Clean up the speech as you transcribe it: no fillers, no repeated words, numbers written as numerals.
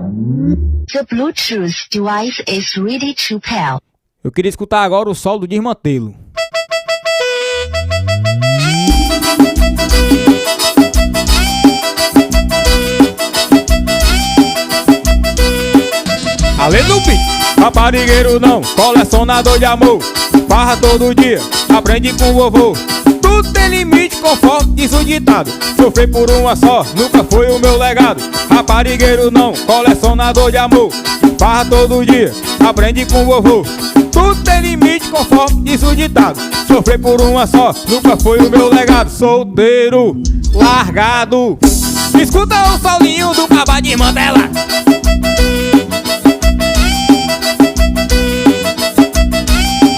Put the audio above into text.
The Bluetooth device is ready to pair. Eu queria escutar agora o solo do Desmantelo. Alê no beat. Raparigueiro não, colecionador de amor. Farra todo dia, aprende com o vovô. Tudo tem limite, conforme diz o ditado. Sofrer por uma só, nunca foi o meu legado. Raparigueiro não, colecionador de amor. Farra todo dia, aprende com o vovô. Tudo tem limite, conforme diz o ditado. Sofrer por uma só, nunca foi o meu legado. Solteiro, largado. Escuta o solinho do Caba Desmantela.